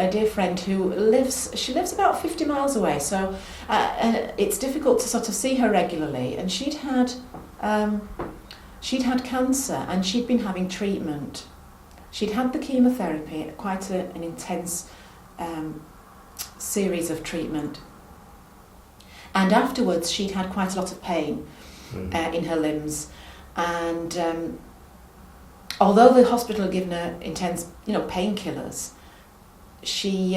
a dear friend who lives about 50 miles away, so it's difficult to sort of see her regularly, and she'd had cancer and she'd been having treatment. She'd had the chemotherapy, quite an intense series of treatment, and afterwards she'd had quite a lot of pain in her limbs, and although the hospital had given her intense, painkillers, she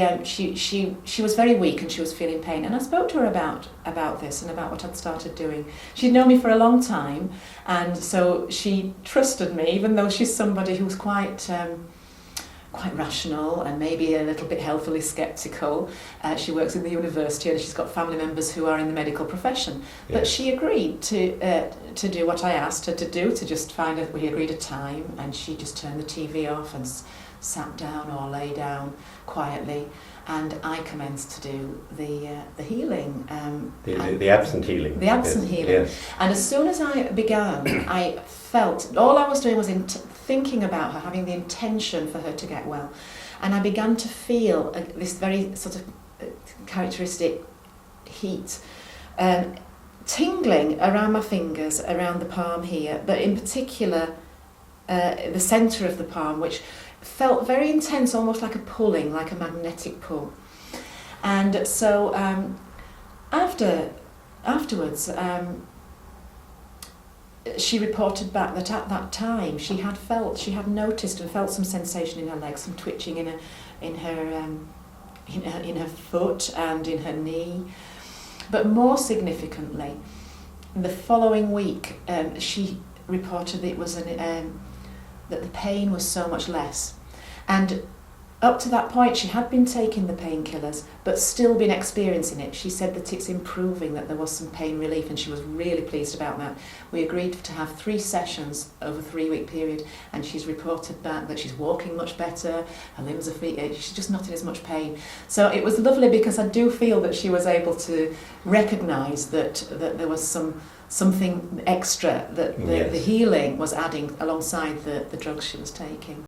was very weak and she was feeling pain. And I spoke to her about this and about what I'd started doing. She'd known me for a long time, and so she trusted me, even though she's somebody who's quite rational and maybe a little bit healthily sceptical. She works in the university and she's got family members who are in the medical profession. Yeah. But she agreed to do what I asked her to do, to just we agreed a time, and she just turned the TV off and sat down or lay down quietly, and I commenced to do the healing. The absent healing. The absent healing. Yes. And as soon as I began, I felt, all I was doing was thinking about her, having the intention for her to get well. And I began to feel this very sort of characteristic heat, tingling around my fingers, around the palm here, but in particular the centre of the palm, which felt very intense, almost like a pulling, like a magnetic pull. And so afterwards, she reported back that at that time she had noticed and felt some sensation in her legs, some twitching in her foot and in her knee. But more significantly, the following week, she reported that it was that the pain was so much less. And up to that point, she had been taking the painkillers, but still been experiencing it. She said that it's improving, that there was some pain relief, and she was really pleased about that. We agreed to have 3 sessions over a 3-week period, and she's reported back that she's walking much better, her limbs are free, she's just not in as much pain. So it was lovely, because I do feel that she was able to recognise that there was something extra, that the healing was adding alongside the drugs she was taking.